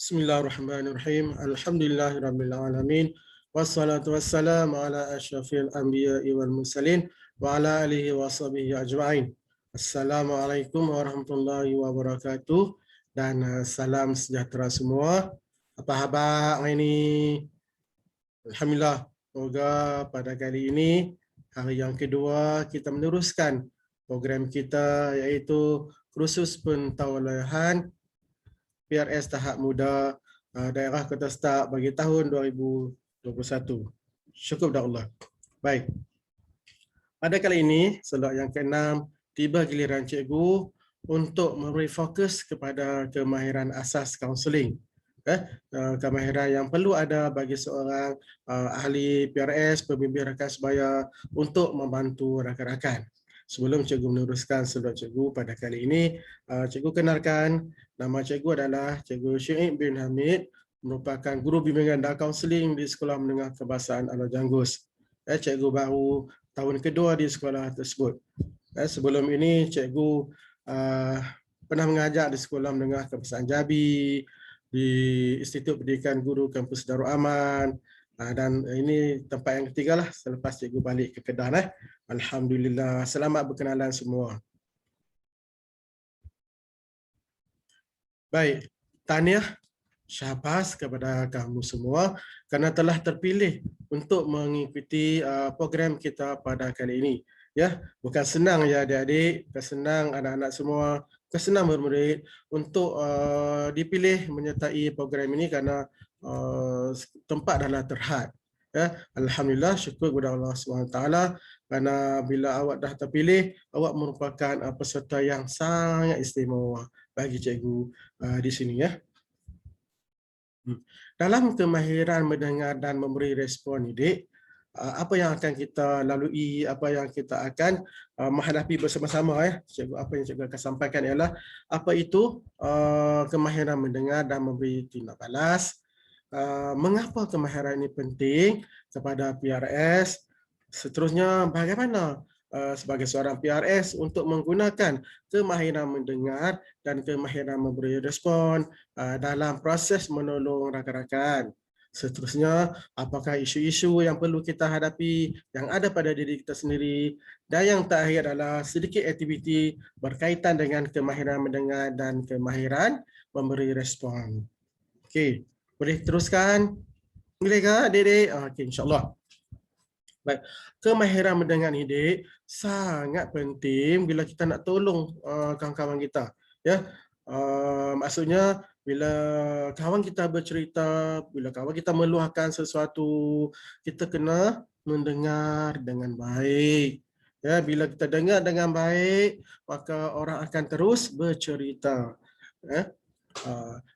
Bismillahirrahmanirrahim. Alhamdulillahirabbil alamin. Wassalatu wassalamu ala asyrafil anbiya'i wal mursalin wa ala alihi washabihi ajma'in. Assalamualaikum warahmatullahi wabarakatuh dan salam sejahtera semua. Apa khabar hari ini? Alhamdulillah. Semoga pada kali ini hari yang kedua kita meneruskan program kita iaitu kursus pentauliahan PRS tahap muda daerah Kota Start bagi tahun 2021. Syukur kepada Allah. Baik. Pada kali ini, slot yang ke-6, tiba giliran cikgu untuk memberi fokus kepada kemahiran asas kaunseling. Kemahiran yang perlu ada bagi seorang ahli PRS, pembimbing rakan sebaya untuk membantu rakan-rakan. Sebelum cikgu meneruskan slot cikgu pada kali ini, cikgu kenalkan nama cikgu adalah Cikgu Syaib bin Hamid, merupakan guru bimbingan dan kaunseling di Sekolah Menengah Kebahasaan Alor Janggus. Cikgu baru tahun kedua di sekolah tersebut. Sebelum ini cikgu pernah mengajar di Sekolah Menengah Kebahasaan Jabi, di Institut Pendidikan Guru Kampus Darul Aman, dan ini tempat yang ketiga lah selepas cikgu balik ke Kedah. Alhamdulillah. Selamat berkenalan semua. Baik, tahniah syahbaz kepada kamu semua kerana telah terpilih untuk mengikuti program kita pada kali ini. Ya, bukan senang ya adik-adik, bukan senang anak-anak semua, bukan senang murid-murid untuk dipilih menyertai program ini kerana tempat adalah terhad. Ya, alhamdulillah, syukur kepada Allah SWT kerana bila awak dah terpilih, awak merupakan peserta yang sangat istimewa bagi cikgu di sini ya. Dalam kemahiran mendengar dan memberi respon ini, apa yang akan kita lalui, apa yang kita akan menghadapi bersama-sama ya. Cikgu, apa yang cikgu akan sampaikan ialah apa itu kemahiran mendengar dan memberi tindak balas. Mengapa kemahiran ini penting kepada PRS? Seterusnya, bagaimana sebagai seorang PRS untuk menggunakan kemahiran mendengar dan kemahiran memberi respon dalam proses menolong rakan-rakan. Seterusnya, apakah isu-isu yang perlu kita hadapi yang ada pada diri kita sendiri. Dan yang terakhir adalah sedikit aktiviti berkaitan dengan kemahiran mendengar dan kemahiran memberi respon. Okey. Boleh teruskan? Boleh ke adik-adik? Okey, insyaAllah. Baik. Kemahiran mendengar ni, Dik, sangat penting bila kita nak tolong kawan-kawan kita. Ya, maksudnya bila kawan kita bercerita, bila kawan kita meluahkan sesuatu, kita kena mendengar dengan baik. Ya, bila kita dengar dengan baik, maka orang akan terus bercerita. Ya.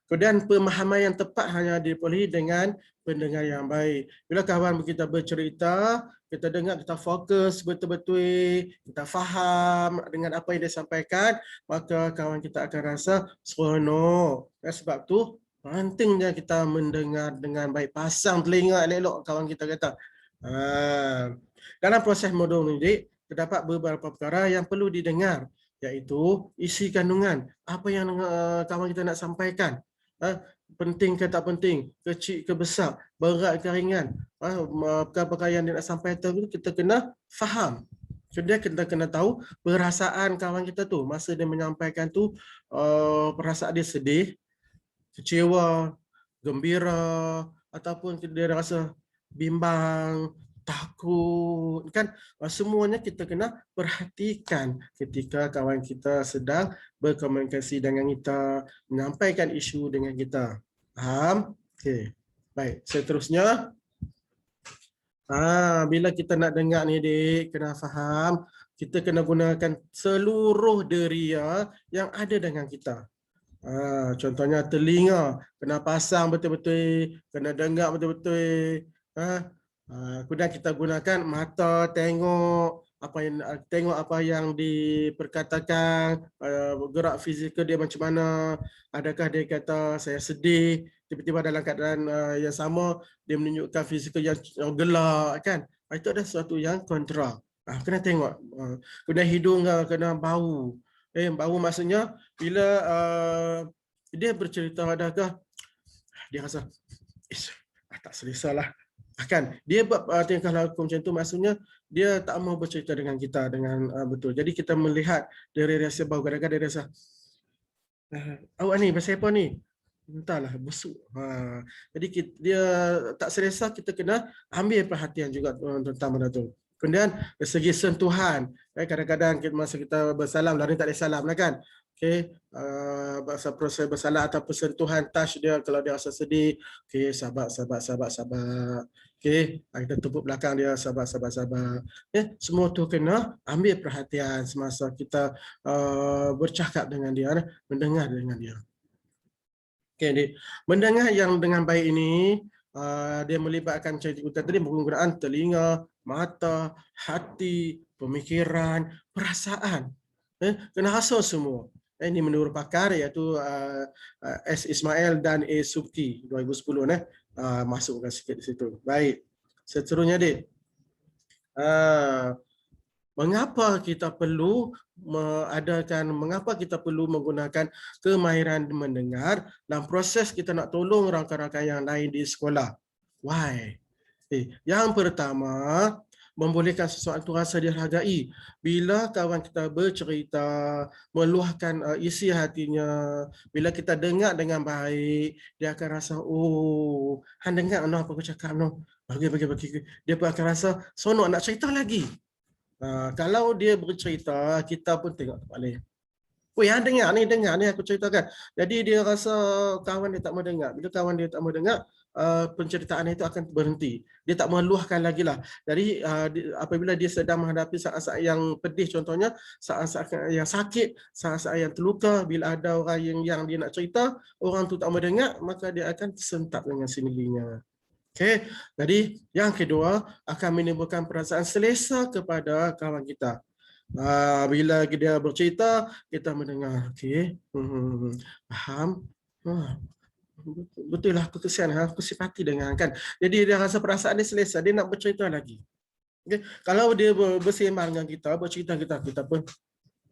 Kemudian pemahaman yang tepat hanya diperolehi dengan pendengar yang baik. Bila kawan kita bercerita, kita dengar, kita fokus betul-betul, kita faham dengan apa yang dia sampaikan, maka kawan kita akan rasa seronok. Sebab tu pentingnya kita mendengar dengan baik. Pasang telinga elok-elok, kawan kita kata. Dalam proses modul ini, terdapat beberapa perkara yang perlu didengar, iaitu isi kandungan, apa yang kawan kita nak sampaikan. Penting ke tak penting, kecil ke besar, berat ke ringan, perkara-perkara yang dia nak sampaikan itu kita kena faham. Jadi kita kena tahu perasaan kawan kita tu masa dia menyampaikan tu, perasaan dia sedih, kecewa, gembira, ataupun dia rasa bimbang, takut, kan? Semuanya kita kena perhatikan ketika kawan kita sedang berkomunikasi dengan kita, menyampaikan isu dengan kita. Faham? Okey. Baik, seterusnya, bila kita nak dengar ni, Dik, kena faham, kita kena gunakan seluruh deria yang ada dengan kita. Contohnya telinga, kena pasang betul-betul, kena dengar betul-betul. Kemudian kita gunakan mata, tengok apa yang diperkatakan, gerak fizikal dia macam mana. Adakah dia kata saya sedih, tiba-tiba dalam keadaan yang sama dia menunjukkan fizikal yang gelak, kan? Itu ada sesuatu yang kontra. Kena tengok. Kemudian hidung kena bau. Bau maksudnya bila dia bercerita, adakah dia rasa, tak selesa lah. Kan dia buat tingkah laku macam tu, maksudnya dia tak mau bercerita dengan kita dengan betul. Jadi kita melihat dari rasa bau, kadang-kadang dia rasa, awak ni pasal apa ni? Entahlah, busuk. Jadi dia tak selesa, kita kena ambil perhatian juga tentang benda tu. Kemudian dari segi sentuhan, kadang-kadang masa kita bersalam, lari tak ada salam lah kan. Okay, proses bersalam atau sentuhan touch dia, kalau dia rasa sedih, okay, sabar. Okay, kita tepuk belakang dia, sabar. Semua tu kena ambil perhatian semasa kita bercakap dengan dia, mendengar dengan dia. Okay, mendengar yang dengan baik ini, dia melibatkan macam kita tadi, penggunaan telinga, mata, hati, pemikiran, perasaan. Kena rasa semua. Ini menurut pakar, iaitu S. Ismail dan A. Subki 2010. Masukkan sikit di situ. Baik. Seterusnya, Dik. Mengapa kita perlu mengapa kita perlu menggunakan kemahiran mendengar dalam proses kita nak tolong rakan-rakan yang lain di sekolah? Why? Yang pertama, membolehkan sesuatu rasa dihargai. Bila kawan kita bercerita, meluahkan isi hatinya, bila kita dengar dengan baik, dia akan rasa, oh, hang dengar apa aku cakap no. Bagi. Dia pun akan rasa seronok nak cerita lagi. Kalau dia bercerita, kita pun tengok tempat lain. Yang dengar ni aku ceritakan. Jadi dia rasa kawan dia tak mau dengar. Bila kawan dia tak mau dengar, penceritaan itu akan berhenti. Dia tak meluahkan lagi lah. Jadi apabila dia sedang menghadapi saat-saat yang pedih, contohnya saat-saat yang sakit, saat-saat yang terluka, bila ada orang yang dia nak cerita, orang tu tak mau dengar, maka dia akan tersentak dengan sendirinya. Okay. Jadi yang kedua, akan menimbulkan perasaan selesa kepada kawan kita. Bila dia bercerita, kita mendengar. Okay. Faham? Betul lah, aku kesian, aku simpati dengan kan. Jadi dia rasa perasaan dia selesa, dia nak bercerita lagi. Okay. Kalau dia bersembang dengan kita, bercerita kita pun,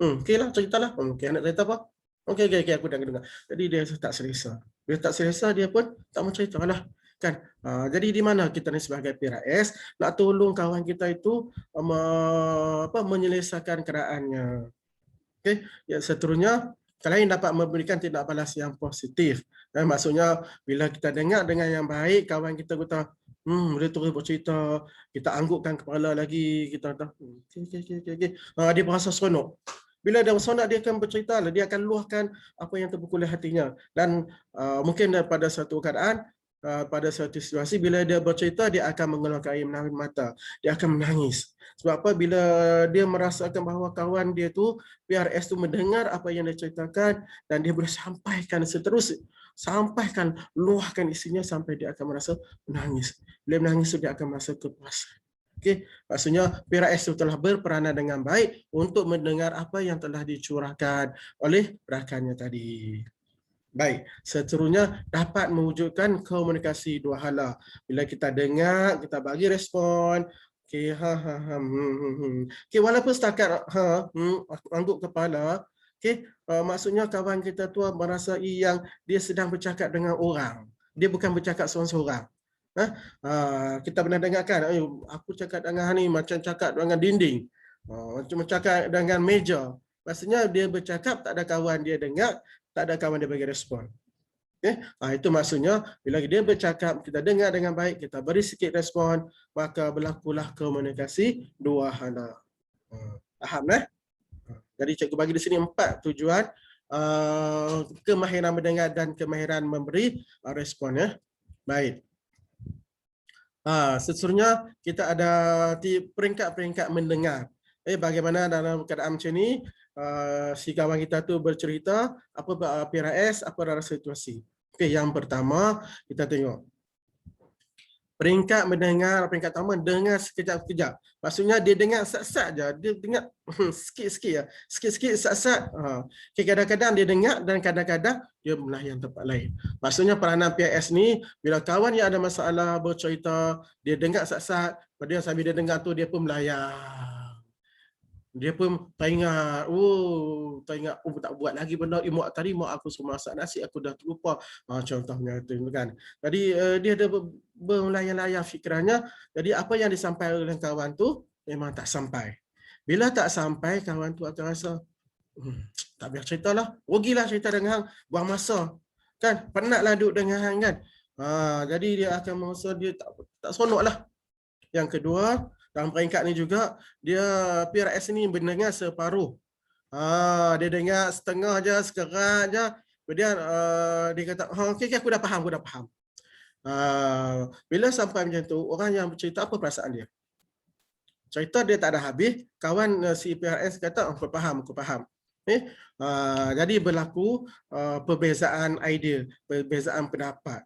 okay lah, ceritalah. Okay, nak cerita apa? Okay, aku dah dengar. Jadi dia tak selesa. Dia tak selesa, dia pun tak mau cerita lah. Kan? Jadi di mana kita ni sebagai PRS nak tolong kawan kita itu menyelesaikan keadaannya. Okay? Yang seterusnya, kalian dapat memberikan tindak balas yang positif. Maksudnya bila kita dengar dengan yang baik, kawan kita kata, boleh terus bercerita, kita anggukkan kepala lagi, kita kata, okay. Dia berasa seronok. Bila dia seronok, dia akan bercerita, dia akan luahkan apa yang terbukul hatinya. Dan mungkin pada satu keadaan, pada suatu situasi, bila dia bercerita, dia akan mengeluarkan air mata. Dia akan menangis. Sebab apa? Bila dia merasakan bahawa kawan dia tu, PRS tu mendengar apa yang dia ceritakan dan dia boleh sampaikan seterusnya. Sampaikan, luahkan isinya sampai dia akan merasa menangis. Bila menangis, dia akan merasa kepuasan. Okay. Maksudnya PRS itu telah berperanan dengan baik untuk mendengar apa yang telah dicurahkan oleh rakannya tadi. Baik, seterusnya dapat mewujudkan komunikasi dua hala. Bila kita dengar, kita bagi respon. Okay, okay, walaupun setakat angguk kepala, okay, maksudnya kawan kita tu merasai yang dia sedang bercakap dengan orang. Dia bukan bercakap seorang-seorang. Kita pernah dengar kan, aku cakap dengan ni macam cakap dengan dinding. Macam cakap dengan meja. Maksudnya dia bercakap, tak ada kawan dia dengar, tak ada kawan dia bagi respon. Okay? Itu maksudnya bila dia bercakap, kita dengar dengan baik, kita beri sikit respon, maka berlakulah komunikasi dua hala. Faham eh? Jadi cikgu bagi di sini 4 tujuan kemahiran mendengar dan kemahiran memberi respon ya. Baik. Seterusnya kita ada peringkat-peringkat mendengar. Bagaimana dalam keadaan macam ni, si kawan kita tu bercerita apa PRS, apa dalam situasi. Okey, yang pertama kita tengok peringkat mendengar. Peringkat pertama, dengar sekejap-sekejap. Maksudnya dia dengar sat-sat je, dia dengar sikit-sikit ya, sikit-sikit sat-sat. Okay, kadang-kadang dia dengar dan kadang-kadang dia melayan tempat lain. Maksudnya peranan PRS ni, bila kawan yang ada masalah bercerita, dia dengar sat-sat, pada sambil dia dengar tu dia pun melayang. Dia pun teringat, tak buat lagi benda, mak tadi mak aku suruh masak nasi, aku dah terlupa. Contohnya itu kan. Jadi dia ada berlayar-layar fikirannya. Jadi apa yang disampaikan oleh kawan tu memang tak sampai. Bila tak sampai, kawan tu akan rasa, tak biar ceritalah, rugilah cerita dengan hang, buang masa. Kan, penatlah duduk dengan hang kan. Jadi dia akan merasa dia tak seronok lah. Yang kedua, dalam peringkat ni juga, dia PRS ni mendengar separuh. Dia dengar setengah je, sekerat je. Kemudian dia kata, okey, aku dah faham, aku dah faham. Bila sampai macam tu, orang yang bercerita apa perasaan dia? Cerita dia tak ada habis, kawan si PRS kata, aku faham. Jadi berlaku perbezaan idea, perbezaan pendapat.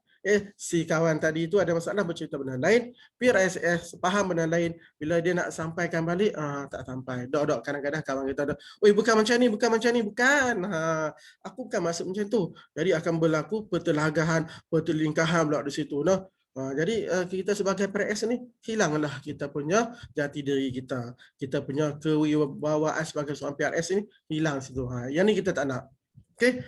Si kawan tadi itu ada masalah bercerita benda lain, PRS faham benda lain, bila dia nak sampaikan balik, tak sampai. Dok, kadang-kadang kawan kita ada, bukan macam ni, bukan. Aku bukan masuk macam tu. Jadi akan berlaku pertelagahan, pertelingkahan pula di situ. Jadi kita sebagai PRS ni hilanglah kita punya jati diri kita. Kita punya kewibawaan sebagai seorang PRS ni hilang situ. Yang ni kita tak nak. Okey.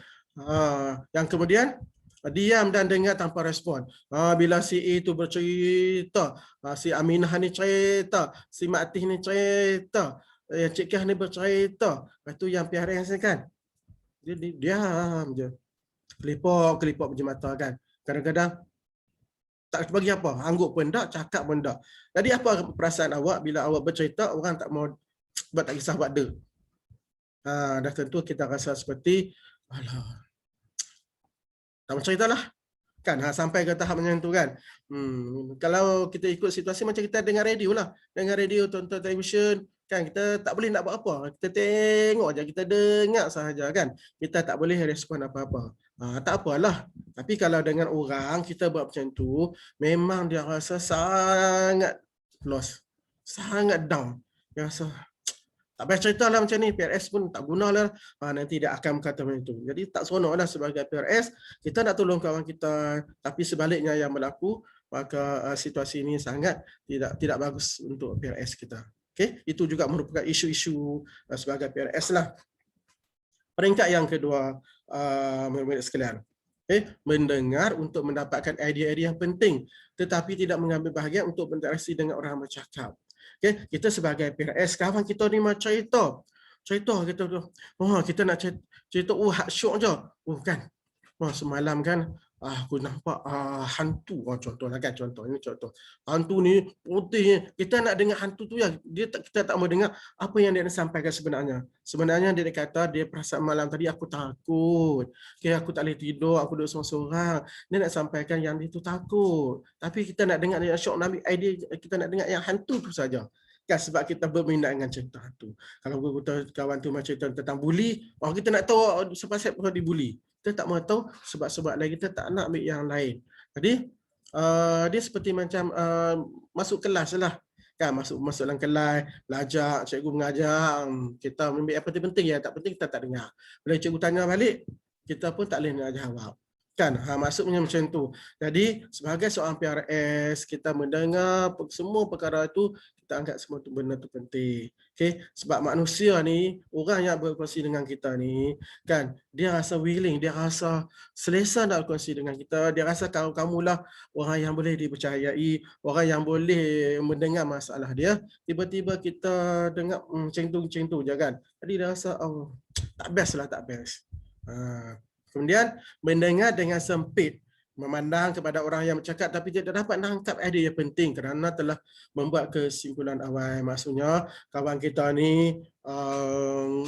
Yang kemudian diam dan dengar tanpa respon. Bila si A tu bercerita, si Aminah ni cerita, si Mak Tih ni cerita, Cik Kah ni bercerita. Lepas tu yang PRS ni kan, dia diam je. Kelipok je mata kan. Kadang-kadang tak bagi apa, angguk pun tak, cakap pun tak. Jadi apa perasaan awak bila awak bercerita, orang tak mau buat, tak kisah buat dia. Dah tentu kita rasa seperti, alah, tak mau ceritalah. Kan, sampai ke tahap macam tu kan. Kalau kita ikut situasi macam kita dengar radio lah. Dengar radio, tonton televisyen, kan kita tak boleh nak buat apa. Kita tengok je, kita dengar sahaja kan. Kita tak boleh respon apa-apa. Tak apalah. Tapi kalau dengan orang kita buat macam tu, memang dia rasa sangat lost. Sangat down. Dia rasa, tak payah cerita lah macam ni, PRS pun tak gunalah, nanti dia akan berkata macam itu. Jadi tak seronok lah sebagai PRS, kita nak tolong kawan kita, tapi sebaliknya yang berlaku, maka situasi ini sangat tidak bagus untuk PRS kita. Okay? Itu juga merupakan isu-isu sebagai PRS lah. Peringkat yang kedua, sekalian. Mendengar untuk mendapatkan idea-idea yang penting, tetapi tidak mengambil bahagian untuk berinteraksi dengan orang bercakap. Okay, kita sebagai PRS, kawan kita ni macam cerita kita tu. Kita nak cerita, hak syok je. Kan. Semalam kan, aku nampak hantu. Contohlah kan, ini contoh. Hantu ni putih. Kita nak dengar hantu tu ya. Kita tak mau dengar apa yang dia nak sampaikan sebenarnya. Sebenarnya dia kata, dia perasaan malam tadi aku takut. Okay, aku tak boleh tidur, aku duduk seorang-seorang. Dia nak sampaikan yang dia tu takut. Tapi kita nak dengar yang syok, nak ambil idea, kita nak dengar yang hantu tu saja. Kan, sebab kita berminat dengan cerita hantu. Kalau kawan tu macam cerita tentang buli, kita nak tahu sebab apa dibuli. Kita tak mahu tahu sebab-sebab lain, kita tak nak ambil yang lain. Jadi dia seperti macam masuk kelas lah. Kan, masuk dalam kelas, belajar, cikgu mengajar, kita ambil yang penting-penting, yang tak penting kita tak dengar. Bila cikgu tanya balik, kita pun tak boleh nak jawab. Kan, maksudnya macam tu. Jadi sebagai seorang PRS, kita mendengar semua perkara itu, kita anggap semua tu benda tu penting. Okay? Sebab manusia ni, orang yang berkongsi dengan kita ni, kan, dia rasa willing, dia rasa selesa nak berkongsi dengan kita, dia rasa kamulah orang yang boleh dipercayai, orang yang boleh mendengar masalah dia. Tiba-tiba kita dengar macam tu je kan. Jadi dia rasa, tak best lah, tak best. Kemudian mendengar dengan sempit, memandang kepada orang yang bercakap tapi tidak dapat menangkap idea yang penting kerana telah membuat kesimpulan awal. Maksudnya kawan kita ni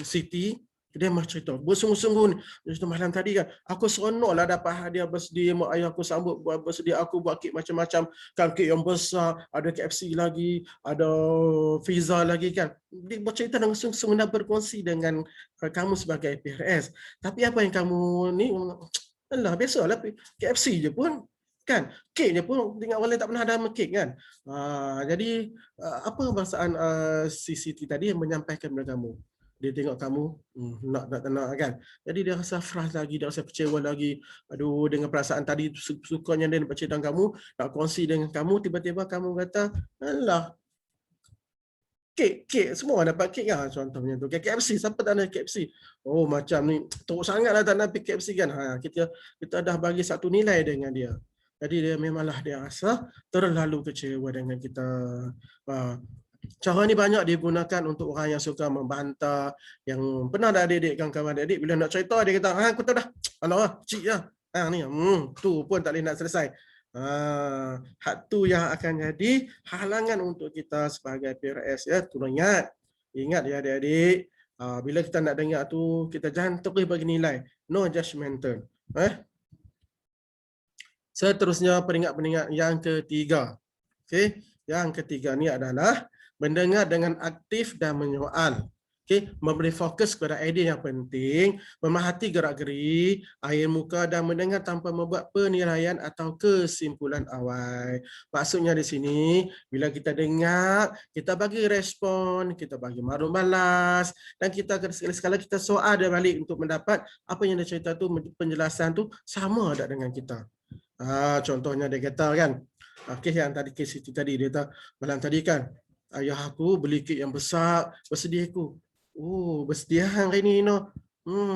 Siti, dia mah cerita bersungguh-sungguh ni. Cerita malam tadi kan, aku seronoklah dapat hadiah birthday, mak ayah aku sambut buat birthday aku, buat kek macam-macam, kan kek yang besar, ada KFC lagi, ada pizza lagi kan. Dia bercerita dengan sungguh-sungguh dan berkongsi dengan kamu sebagai PRS. Tapi apa yang kamu ni, alah biasalah KFC je pun kan, kek je pun dengan orang lain tak pernah ada kek kan. Jadi apa perasaan si Siti tadi yang menyampaikan kepada kamu? Dia tengok kamu nak kan. Jadi dia rasa frust lagi, dia rasa kecewa lagi. Aduh, dengan perasaan tadi sukanya dia nak bercerita dengan kamu, nak kongsi dengan kamu, tiba-tiba kamu kata, alah, kek semua dapat kek kan, contohnya tu. KFC, siapa tak nak KFC? Oh macam ni, teruk sangatlah tak nak pergi KFC kan. Kita dah bagi satu nilai dengan dia. Jadi dia memanglah dia rasa terlalu kecewa dengan kita. Cara ni banyak digunakan untuk orang yang suka membantah, yang pernah dah adik-adik kawan adik bila nak cerita dia kata, aku tahu dah, alah cik lah. Ni, tu pun tak boleh nak selesai. Hak tu yang akan jadi halangan untuk kita sebagai PRS ya. Tolong ingat ya adik-adik, bila kita nak dengar tu kita jangan terus bagi nilai, no judgmental. Seterusnya peringkat-peringkat yang ketiga. Okey, yang ketiga ni adalah mendengar dengan aktif dan menyoal. Okay, memberi fokus kepada idea yang penting, memahati gerak-geri, air muka dan mendengar tanpa membuat penilaian atau kesimpulan awal. Maksudnya di sini, bila kita dengar, kita bagi respon, kita bagi maklum balas, dan kita sekali-sekala kita soal dia balik untuk mendapat apa yang dia cerita tu, penjelasan tu sama tak dengan kita. Contohnya dia kata kan, kes yang tadi, kes itu tadi, dia kata, malam tadi kan, ayah aku beli kek yang besar, bersedia aku. Oh, bersedia hari ni, no.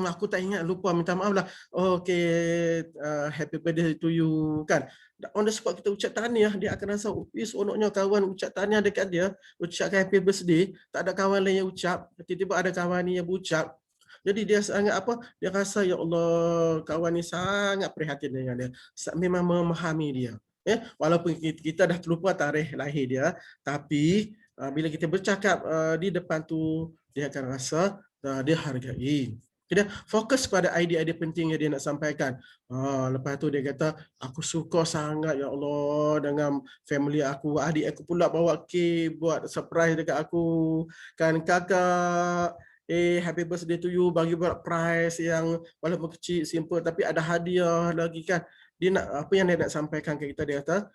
Aku tak ingat, lupa, minta maaf lah. Okay, happy birthday to you, kan. On the spot kita ucap tahniah, dia akan rasa, seronoknya kawan ucap tahniah dekat dia, ucapkan happy birthday, tak ada kawan lain yang ucap, tiba-tiba ada kawan ni yang berucap. Jadi dia sangat dia rasa, ya Allah, kawan ni sangat prihatin dengan dia, memang memahami dia. Walaupun kita dah terlupa tarikh lahir dia, tapi bila kita bercakap di depan tu, dia akan rasa dia hargai. Dia fokus pada idea-idea penting yang dia nak sampaikan. Lepas tu dia kata, aku suka sangat ya Allah dengan family aku, adik aku pula bawa kek buat surprise dekat aku. Kan kakak, happy birthday to you, bagi buat prize yang walaupun kecil, simple, tapi ada hadiah lagi kan. Dia nak, apa yang dia nak sampaikan ke kita, dia kata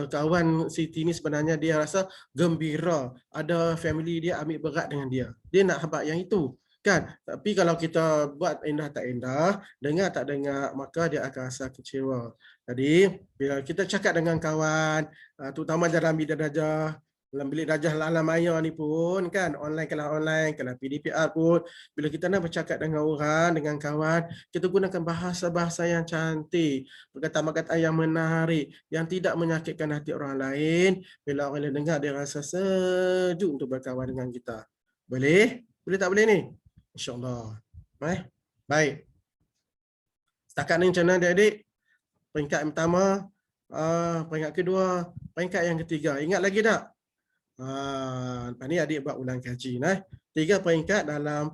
kawan Siti ni sebenarnya dia rasa gembira ada family dia ambil berat dengan dia. Dia nak habaq yang itu kan. Tapi kalau kita buat indah tak indah, dengar tak dengar, maka dia akan rasa kecewa. Jadi bila kita cakap dengan kawan, terutama dalam bidang darjah, dalam bilik darjah alam maya ni pun kan, online, kelas PDPR pun, bila kita nak bercakap dengan orang, dengan kawan, kita gunakan bahasa-bahasa yang cantik, perkataan-perkataan yang menarik, yang tidak menyakitkan hati orang lain. Bila orang lain dengar, dia rasa sejuk untuk berkawan dengan kita. Boleh? Boleh tak boleh ni? InsyaAllah. Baik. Setakat ni macam mana adik-adik? Peringkat yang pertama, peringkat kedua, peringkat yang ketiga. Ingat lagi tak? Lepas ni adik buat ulang kaji. 3 peringkat dalam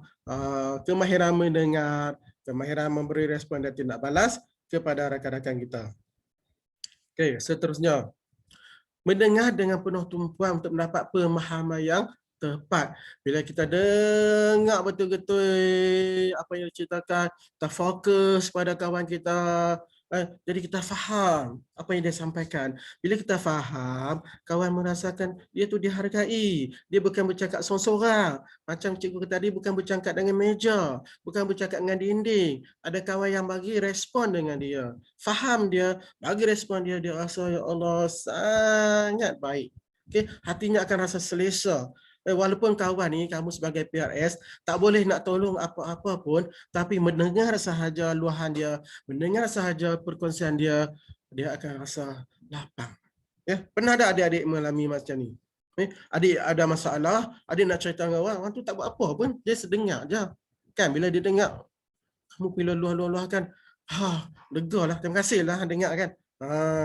kemahiran mendengar, kemahiran memberi respon dan tindak balas kepada rakan-rakan kita. Okey, seterusnya. Mendengar dengan penuh tumpuan untuk mendapat pemahaman yang tepat. Bila kita dengar betul-betul apa yang diceritakan, kita fokus pada kawan kita, jadi kita faham apa yang dia sampaikan. Bila kita faham, kawan merasakan dia tu dihargai. Dia bukan bercakap sorang-sorang. Macam cikgu tadi, bukan bercakap dengan meja, bukan bercakap dengan dinding. Ada kawan yang bagi respon dengan dia. Faham dia, bagi respon dia, dia rasa ya Allah sangat baik. Okay? Hatinya akan rasa selesa. Walaupun kawan ni, kamu sebagai PRS, tak boleh nak tolong apa-apa pun, tapi mendengar sahaja luahan dia, mendengar sahaja perkongsian dia, dia akan rasa lapang. Pernah ada adik-adik mengalami macam ni? Adik ada masalah, adik nak cerita dengan orang tu tak buat apa pun, dia sedengar je. Kan, bila dia dengar, kamu pilih luah-luahkan, lega lah, terima kasih lah dengar kan.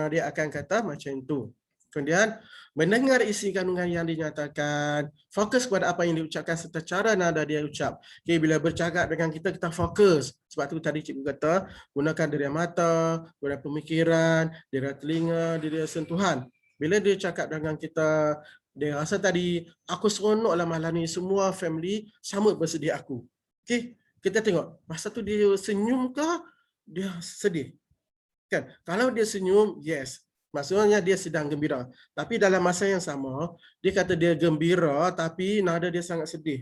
Dia akan kata macam tu. Kemudian, mendengar isi kandungan yang dinyatakan, fokus kepada apa yang diucapkan serta cara nada dia ucap. Okay, bila bercakap dengan kita, kita fokus. Sebab tu tadi cikgu kata, gunakan daripada mata, daripada pemikiran, daripada telinga, daripada sentuhan. Bila dia cakap dengan kita, dia rasa tadi, aku seronok lah malam ni, semua family sambut bersedia aku. Okay, kita tengok, masa tu dia senyum ke, dia sedih. Kan? Kalau dia senyum, yes. Maksudnya dia sedang gembira. Tapi dalam masa yang sama, dia kata dia gembira tapi nada dia sangat sedih.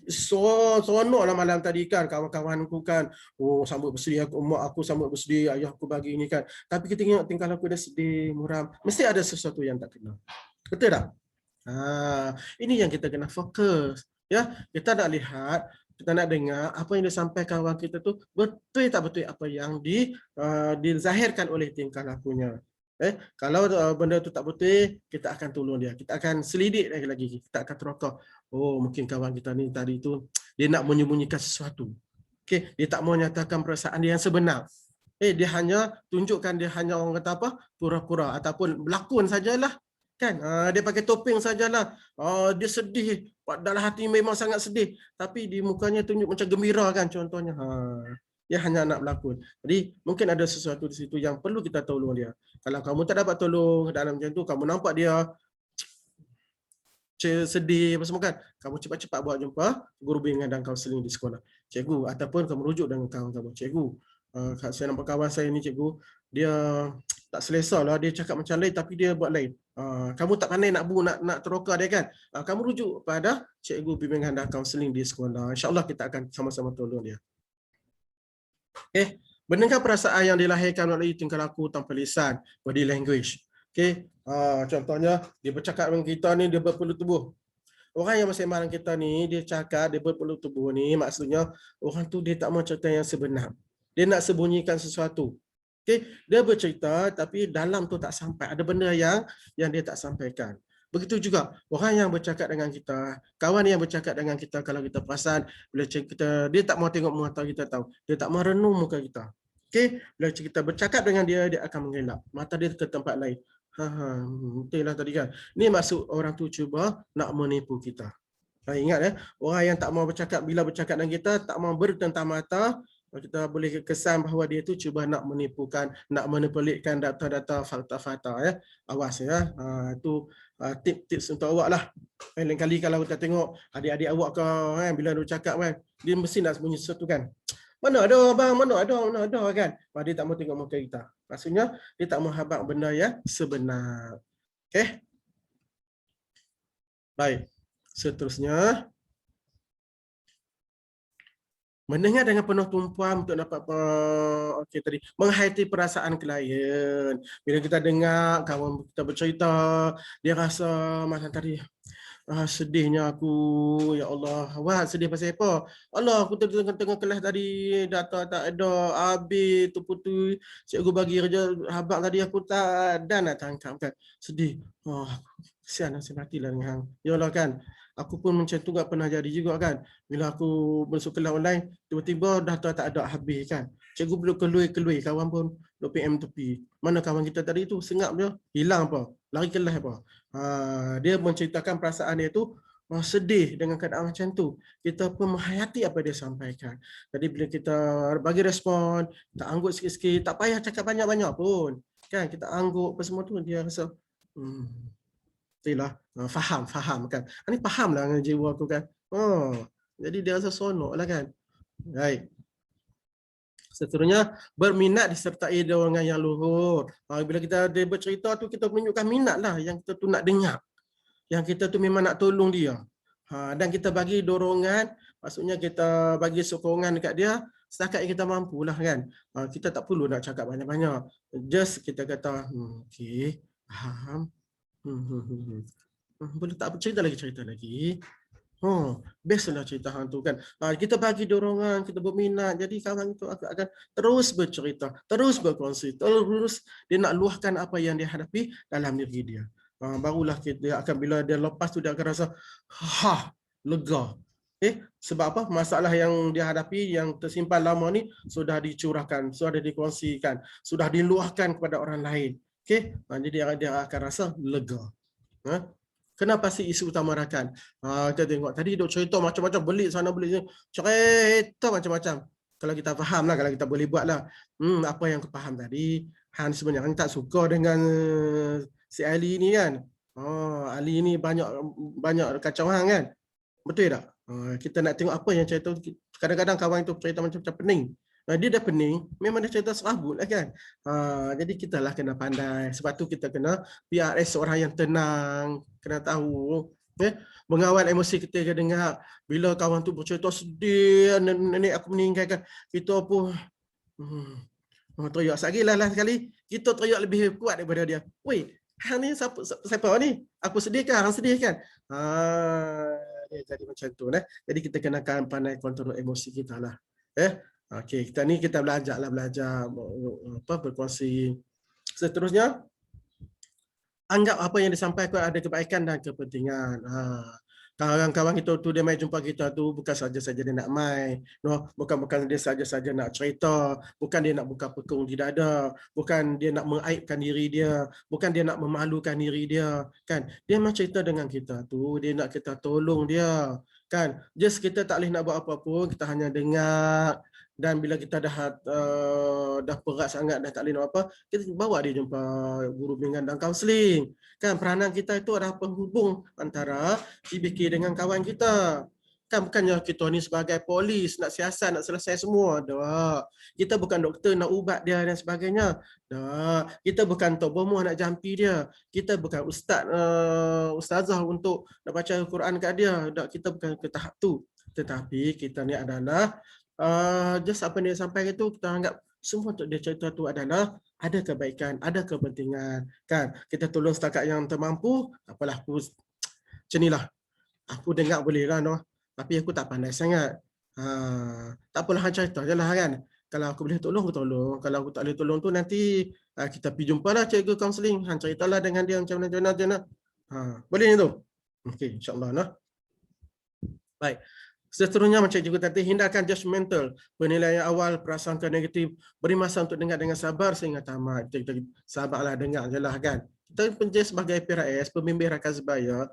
Seronoklah malam tadi kan, kawan-kawanku kan, sambut bersedih, mak aku sambut bersedih, ayah aku bagi ini kan. Tapi kita tengok tingkah laku dia sedih, muram. Mesti ada sesuatu yang tak kena. Betul tak? Ini yang kita kena fokus. Ya, kita nak lihat, kita nak dengar apa yang disampaikan kawan kita tu betul tak betul apa yang dizahirkan oleh tingkah lakunya. Kalau benda tu tak betul, kita akan tolong dia. Kita akan selidik lagi. Kita akan terokok. Oh, mungkin kawan kita ni tadi tu dia nak menyembunyikan sesuatu. Okey, dia tak mau nyatakan perasaan dia yang sebenar. Dia hanya tunjukkan dia hanya orang kata apa? Pura-pura ataupun berlakon sajalah. Kan? Dia pakai topeng sajalah. Dia sedih. Dalam hati memang sangat sedih. Tapi di mukanya tunjuk macam gembira kan contohnya. Dia hanya nak berlakon. Jadi mungkin ada sesuatu di situ yang perlu kita tolong dia. Kalau kamu tak dapat tolong dalam macam tu, kamu nampak dia sedih apa semua kan, kamu cepat-cepat buat jumpa guru bimbingan dan kaunseling di sekolah, cikgu, ataupun kamu rujuk dengan kawan kamu, cikgu, saya nampak kawan saya ni cikgu, dia tak selesa lah, dia cakap macam lain tapi dia buat lain. Kamu tak pandai nak teroka dia kan, kamu rujuk pada cikgu bimbingan dan kaunseling di sekolah, insyaAllah kita akan sama-sama tolong dia. Mendengar perasaan yang dilahirkan melalui tingkah laku tanpa lisan, body language. Contohnya dia bercakap dengan kita ni, dia berpeluh tubuh. Orang yang masih marah kita ni, dia cakap, dia berpeluh tubuh ni, maksudnya orang tu dia tak mau cerita yang sebenar. Dia nak sembunyikan sesuatu. Dia bercerita tapi dalam tu tak sampai. Ada benda yang dia tak sampaikan. Begitu juga orang yang bercakap dengan kita, kawan yang bercakap dengan kita, kalau kita perasan, bila kita, dia tak mau tengok mata kita tahu. Dia tak mau renung muka kita. Bila kita bercakap dengan dia, dia akan mengelak. Mata dia ke tempat lain. Betul lah tadi kan. Ini maksud orang tu cuba nak menipu kita. Ingat orang yang tak mau bercakap, bila bercakap dengan kita, tak mau bertentang mata, kita boleh kesan bahawa dia tu cuba nak menipukan, nak manipulitkan data-data, fakta-fakta. Awas ya. Itu tips untuk awak lah. Lain kali kalau kita tengok adik-adik awak ke, bila dia bercakap kan, dia mesti nak sembunyi sesuatu kan. Mana ada abang, mana ada kan. Dia tak mau tengok muka kita. Maksudnya dia tak mau habaq benda yang sebenar. Baik. Seterusnya, mendengar dengan penuh tumpuan untuk dapat menghayati perasaan klien. Bila kita dengar kawan kita bercerita, dia rasa macam tadi, sedihnya aku, ya Allah. Wah, sedih pasal apa? Allah, aku tengah kelas tadi, data tak ada, habis tu putu, cikgu bagi kerja habaq tadi aku tak dan nak tangkap kan. Sedih. Kesian nasib hatilah dengan hang. Ya Allah kan. Aku pun macam tu tak pernah jadi juga kan. Bila aku masuk kelas online, tiba-tiba data tak ada habis kan. Cikgu belum kelui, kawan pun PM tepi. Mana kawan kita tadi tu, sengap je, hilang apa, lari kelas apa. Dia menceritakan perasaan dia tu sedih dengan keadaan macam tu. Kita pun menghayati apa dia sampaikan. Jadi bila kita bagi respon, tak anggut sikit-sikit, tak payah cakap banyak-banyak pun. Kan kita anggut apa semua tu, dia rasa itulah, faham kan. Ini faham lah dengan jiwa aku kan. Jadi dia rasa sonok lah kan. Baik. Seterusnya, berminat disertai dorongan yang luhur. Bila dia bercerita tu, kita menunjukkan minat lah yang kita tu nak dengar. Yang kita tu memang nak tolong dia. Dan kita bagi dorongan, maksudnya kita bagi sokongan dekat dia, setakat yang kita mampu lah kan. Kita tak perlu nak cakap banyak-banyak. Just kita kata, okey, faham. Boleh tak cerita lagi. Best lah cerita hang tu kan. Kita bagi dorongan, kita berminat. Jadi kawan itu akan terus bercerita, terus berkongsi, terus dia nak luahkan apa yang dia hadapi dalam diri dia. Barulah dia akan, bila dia lepas tu dia akan rasa lega. Sebab apa? Masalah yang dia hadapi yang tersimpan lama ni sudah dicurahkan, sudah dikongsikan, sudah diluahkan kepada orang lain. Jadi dia akan rasa lega. Kenapa si isu utamakan? Kita tengok tadi dok cerita macam-macam, belit sana belit sini, cerita macam-macam. Kalau kita faham lah, kalau kita boleh buat lah. Apa yang aku faham tadi, Han sebenarnya tak suka dengan si Ali ni kan. Ali ni banyak kacau hang kan. Betul tak? Kita nak tengok apa yang cerita. Kadang-kadang kawan itu cerita macam pening. Dia dah pening, memang dia cerita serabut lah kan. Jadi kita lah kena pandai. Sebab tu kita kena PRS seorang yang tenang, kena tahu. Mengawal emosi kita dengar. Bila kawan tu bercerita sedih, nenek aku meninggalkan, kita pun teriak sekali lah sekali. Kita teriak lebih kuat daripada dia. Weh, hang ni siapa ni? Aku sedih kan? Hang sedih kan? Dia jadi macam tu. Jadi kita kena pandai kontrol emosi kita lah. Okey, kita belajar berkongsi. Seterusnya, anggap apa yang disampaikan ada kebaikan dan kepentingan. Kawan-kawan kita tu dia mai jumpa kita tu bukan saja-saja dia nak mai, bukan dia saja-saja nak cerita, bukan dia nak buka pekung di dada, bukan dia nak mengaibkan diri dia, bukan dia nak memalukan diri dia, kan? Dia mau cerita dengan kita tu, dia nak kita tolong dia, kan? Just kita tak boleh nak buat apa pun, kita hanya dengar. Dan bila kita dah berat sangat, dah tak boleh nak apa, kita bawa dia jumpa guru bimbingan dan kaunseling. Kan peranan kita itu adalah penghubung antara CBK dengan kawan kita. Kan bukannya kita ni sebagai polis nak siasat, nak selesai semua. Tak. Kita bukan doktor nak ubat dia dan sebagainya. Tak. Kita bukan tok bomoh nak jampi dia. Kita bukan ustazah untuk nak baca Al-Quran kat dia. Tak. Kita bukan ke tahap tu. Tetapi kita ni adalah just apa dia sampaikan itu, kita anggap semua untuk dia cerita tu adalah ada kebaikan, ada kepentingan, kan? Kita tolong setakat yang termampu, apalah aku macam inilah. Aku dengar boleh lah, tapi aku tak pandai sangat. Tak apalah, cerita je lah, kan? Kalau aku boleh tolong, aku tolong. Kalau aku tak boleh tolong tu, nanti kita pergi jumpa lah cikgu kaunseling. Ceritalah dengan dia macam mana. Boleh ni tu? Okey, insyaAllah. Baik. Seterusnya macam cikgu tadi, hindarkan judgemental, penilaian awal, prasangka negatif, beri masa untuk dengar dengan sabar sehingga tamat. Kita sabarlah, dengar je lah, kan. Kita penjas sebagai PRS, pembimbing rakan sebaya,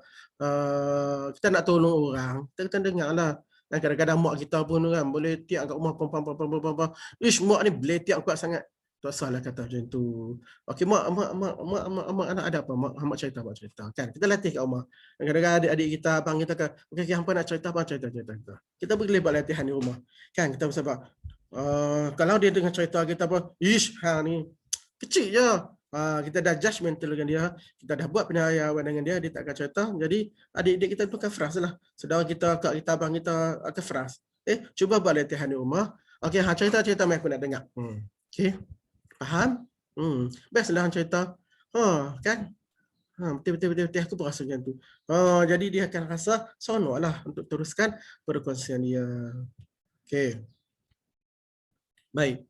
kita nak tolong orang, kita dengar lah. Dan kadang-kadang mak kita pun kan, boleh tiap kat rumah, pam. Ish, mak ni boleh tiap kuat sangat. Tak salah kata macam tu. Okey, mak anak ada apa? Mak cerita. Kan? Kita latih kat rumah. Kadang-kadang adik-adik kita, abang kita kan, okey, hampa nak cerita, abang cerita. Kita boleh buat latihan di rumah. Kan? Kita sebab kalau dia dengar cerita kita apa, ish, ni kecil je. Kita dah judgemental dengan dia, kita dah buat penilaian dengan dia tak akan cerita. Jadi adik-adik kita tu akan frust lah. Saudara kita, kak kita, abang kita akan frust. Cuba buat latihan di rumah. Okey, cerita mai aku nak dengar. Okey. Faham? Best lah cerita. Kan? Betul. Aku pun rasa macam tu. Jadi dia akan rasa seronok lah untuk teruskan perkongsian dia. Okey. Baik.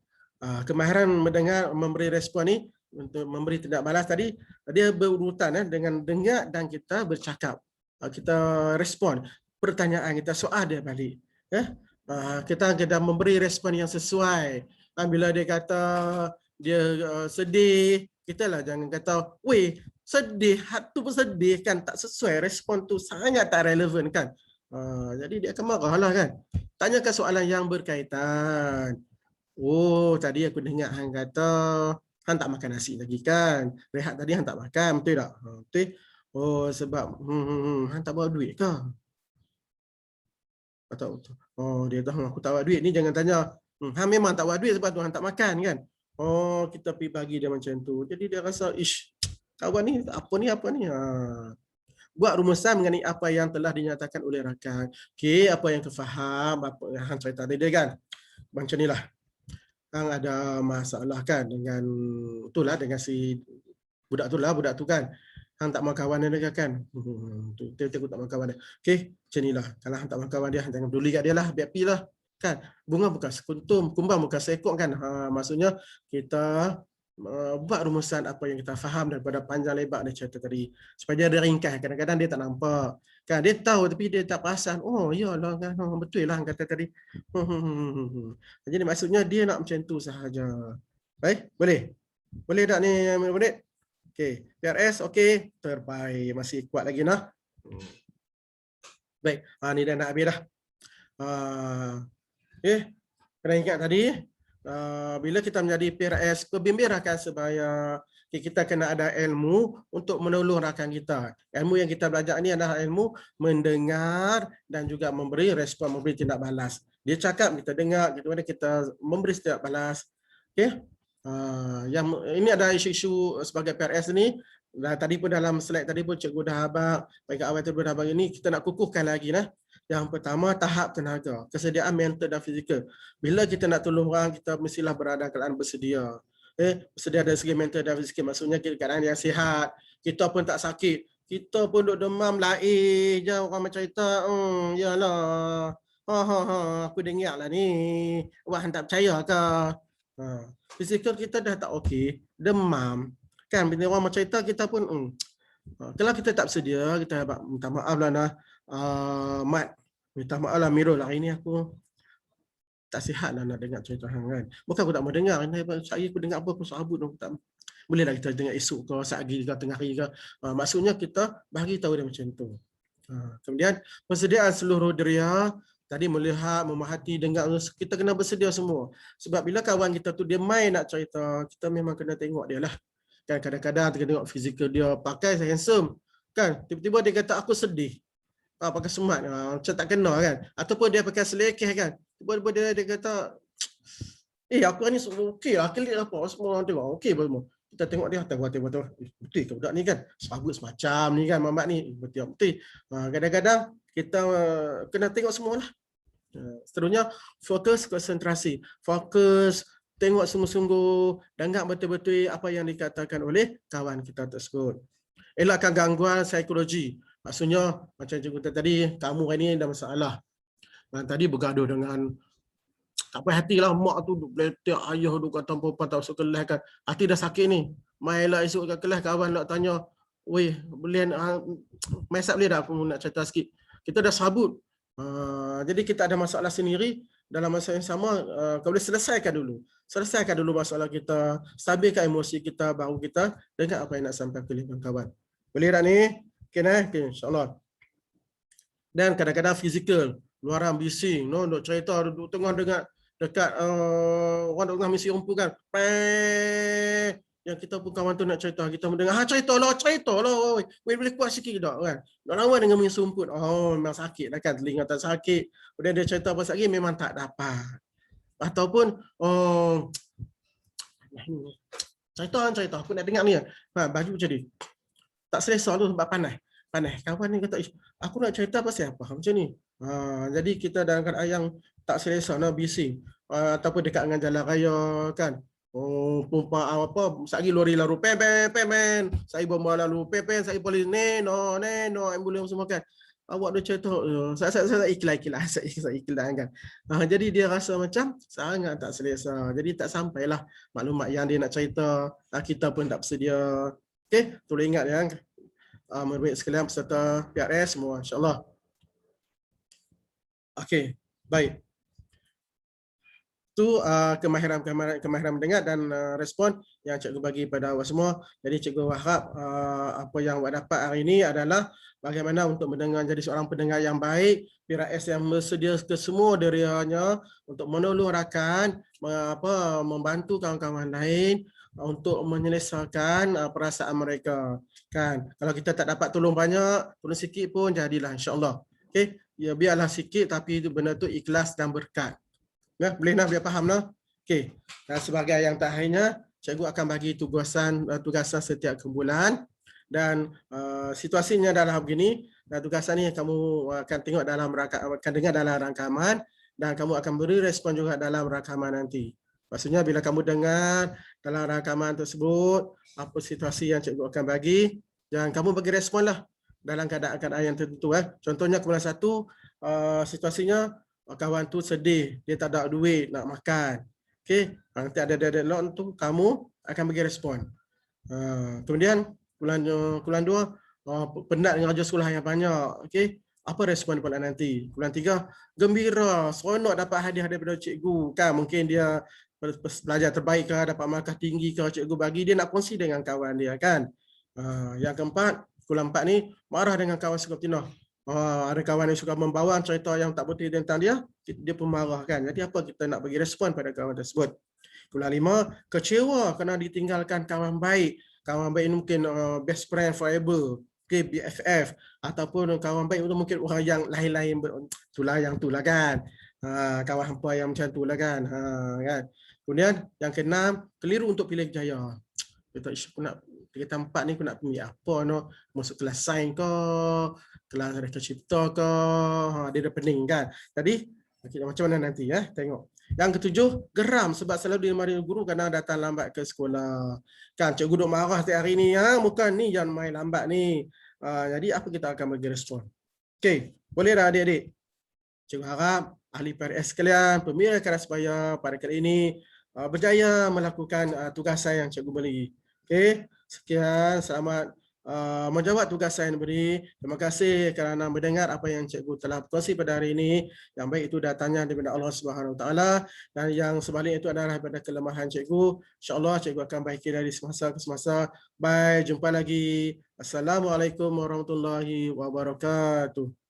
Kemahiran mendengar, memberi respon ni, untuk memberi tindak balas tadi, dia berurutan dengan dengar dan kita bercakap. Kita respon pertanyaan kita, soal dia balik. Kita kena memberi respon yang sesuai. Bila dia kata dia sedih, kita lah jangan kata, weh, sedih, hati tu pun sedih kan, tak sesuai, respon tu sangat tak relevan kan. Jadi dia akan marah lah kan. Tanyakan soalan yang berkaitan. Oh, tadi aku dengar hang kata hang tak makan nasi lagi kan. Rehat tadi hang tak makan, betul tak? Betul. Oh, sebab hang tak bawa duit ke? Atau oh, dia tahu aku tak bawa duit ni, jangan tanya. Hang memang tak bawa duit sebab tu hang tak makan kan. Oh, kita pergi bagi dia macam tu. Jadi dia rasa, ish, kawan ni apa ni. Buat rumusan mengenai apa yang telah dinyatakan oleh rakan. Okey, apa yang kefaham, apa yang hang cerita tadi kan. Macam inilah. Hang ada masalah kan dengan itulah, dengan si budak tu kan. Hang tak mau kawan dia kan. Aku tak mau kawan dia. Okey, macam inilah. Kalau hang tak mau kawan dia, jangan peduli kat dia lah, biar pi lah. Kan? Bunga bukan sekuntum, kumbang bukan seekor kan. Maksudnya kita buat rumusan apa yang kita faham daripada panjang lebar dia cerita tadi. Supaya dia ringkas. Kadang-kadang dia tak nampak. Kan? Dia tahu tapi dia tak perasan. Oh, iyalah kan. Betul lah kata tadi. Jadi maksudnya dia nak macam tu sahaja. Baik? Boleh? Boleh tak ni minit? Okey. PRS, okey. Terbaik. Masih kuat lagi nah. Baik. Ni dah nak habis dah. Kena ingat tadi, bila kita menjadi PRS, pembimbing rakan sebaya, kita kena ada ilmu untuk menolong rakan kita. Ilmu yang kita belajar ni adalah ilmu mendengar dan juga memberi respon, memberi tindak balas. Dia cakap, kita dengar, kita memberi tindak balas. Okey. Yang ini ada isu-isu sebagai PRS ni. Tadi pun dalam slide tadi pun cikgu dah abang, baik awal tu dah abang ini, kita nak kukuhkan lagi nah. Yang pertama, tahap tenaga, kesediaan mental dan fizikal. Bila kita nak tolong orang, kita mestilah berada keadaan bersedia. Bersedia dari segi mental dan fizikal, maksudnya keadaan yang sihat, kita pun tak sakit, kita pun duk demam lain je orang macam cerita, yalah, aku dengar lah ni, awak tak percaya ke? Fizikal kita dah tak okey, demam, kan bila orang macam cerita kita pun kalau kita tak bersedia, kita minta maaf lah nah, Mat, minta maaf lah Mirul, hari ni aku tak sihat lah nak dengar cerita hang kan. Bukan aku tak mau dengar, saya aku dengar apa aku sabut aku tak. Bolehlah kita dengar esok ke, pagi ke, tengah hari ke. Maksudnya kita bagi tahu dia macam tu. Kemudian persediaan seluruh deria, tadi melihat, memahati, dengar, kita kena bersedia semua. Sebab bila kawan kita tu dia main nak cerita, kita memang kena tengok dia lah. Kan kadang-kadang kita tengok fizikal dia pakai handsome. Kan tiba-tiba dia kata aku sedih. Pakai smart, macam tak kena kan. Ataupun dia pakai selekeh kan. Tiba-tiba dia kata, aku ni okey lah, klik apa, semua orang tengok, okey apa semua. Kita tengok dia, tengok. Betul ke budak ni kan? Sabut semacam ni kan, mamat ni. Betul. Kadang-kadang kita kena tengok semualah. Seterusnya, fokus konsentrasi. Fokus, tengok sungguh-sungguh, dengar betul-betul apa yang dikatakan oleh kawan kita tersebut. Elakkan gangguan psikologi. Maksudnya, macam cikgu tadi, kamu hari ni ada masalah. Tadi bergaduh dengan tak puas hati lah, mak tu beletak, ayah tu kata perempuan tak masuk kelas kan. Hati dah sakit ni. Mainlah esok ke kelas, kawan nak tanya, weh, boleh Maisat boleh tak aku nak cerita sikit. Kita dah sabut. Jadi kita ada masalah sendiri, dalam masa yang sama, kau boleh selesaikan dulu. Selesaikan dulu masalah kita, stabilkan emosi kita, baru kita dengar apa yang nak sampai ke kawan. Boleh tak ni? Okay, insyaAllah. Dan kadang-kadang fizikal, luaran bising, duk cerita, duduk tengah dekat orang duk tengah misi rumpu kan. Yang kita pun kawan tu nak cerita, kita mendengar, cerita lah, boleh kuat sikit tak kan. Nak lawan dengan misi rumput, memang sakit lah kan, telinga tak sakit. Kemudian dia cerita pasal lagi, memang tak dapat. Ataupun, cerita, aku nak dengar ni. Baju macam ni. Tak selesa tu sebab panas. Kawan ni kata, aku nak cerita pasal apa macam ni. Jadi kita dalam keadaan yang tak selesa, bising. Ataupun dekat dengan jalan raya kan. Apa, sagi lori lalu, pen. Saya bomba lalu, pen, saya polis, neno, ambulans semua kan. Awak dah cerita, saya ikhlas kan. Jadi dia rasa macam sangat tak selesa. Jadi tak sampailah maklumat yang dia nak cerita. Kita pun tak bersedia. Okey, tolong ingat ya. Merbit sekalian peserta PRS semua, insyaAllah. Okey, baik. Itu kemahiran mendengar dan respon yang cikgu bagi pada awak semua. Jadi cikgu harap apa yang awak dapat hari ini adalah bagaimana untuk mendengar, jadi seorang pendengar yang baik, PRS yang bersedia ke semua dirianya untuk menolong rakan, membantu kawan-kawan lain untuk menyelesaikan perasaan mereka. Kan, kalau kita tak dapat tolong banyak, tolong sikit pun jadilah, insya-Allah. Okey, ya biarlah sikit tapi itu benda tu ikhlas dan berkat. Ya, boleh nak biar faham lah. Okey. Dan sebagai yang terakhirnya, cikgu akan bagi tugasan setiap bulan dan situasinya adalah begini. Dan tugasan ni kamu akan tengok akan dengar dalam rakaman dan kamu akan beri respon juga dalam rakaman nanti. Maksudnya bila kamu dengar dalam rakaman tersebut apa situasi yang cikgu akan bagi, dan kamu bagi respon lah dalam keadaan yang tertentu. Contohnya bulan 1, situasinya kawan tu sedih, dia tak ada duit nak makan. Okey, nanti ada deadline tu kamu akan bagi respon. Kemudian bulan 2, penat dengan kerja sekolah yang banyak. Okey, apa respon bulan nanti? Bulan 3, gembira, seronok dapat hadiah daripada cikgu. Kan mungkin dia pelajar terbaik ke, dapat markah tinggi ke, cikgu bagi, dia nak kongsi dengan kawan dia kan. Yang keempat, bulan 4 ni marah dengan kawan sekolah. Ada kawan yang suka membawa cerita yang tak betul tentang dia pun marah kan. Jadi apa kita nak bagi respon pada kawan tersebut? Bulan 5, kecewa kerana ditinggalkan kawan baik. Kawan baik ini mungkin best friend forever, okay, BFF, ataupun kawan baik itu mungkin orang yang lain-lain, itulah yang itulah kan. Kawan hampa yang macam itulah kan. Kan. Kemudian yang keenam, keliru untuk pilih jaya. Kita 4 ni aku nak pilih apa masuk kelas sains ke, kelas reka cipta ke, dia dah pening kan. Jadi macam mana nanti tengok. Yang ketujuh, geram sebab selalu dimarahi guru kerana datang lambat ke sekolah. Kan cikgu duk marah setiap hari ni, bukan ni jangan main lambat ni. Jadi apa kita akan bagi respon? Okey, boleh dah adik-adik? Cikgu harap ahli PRS sekalian, pemira kelas supaya pada kali ini berjaya melakukan tugasan yang cikgu beri. Okey, sekian, selamat menjawab tugasan yang diberi. Terima kasih kerana mendengar apa yang cikgu telah berkongsi pada hari ini. Yang baik itu datangnya daripada Allah Subhanahu Wa Taala dan yang sebaliknya itu adalah daripada kelemahan cikgu. InsyaAllah cikgu akan baiki dari semasa ke semasa. Bye, jumpa lagi. Assalamualaikum warahmatullahi wabarakatuh.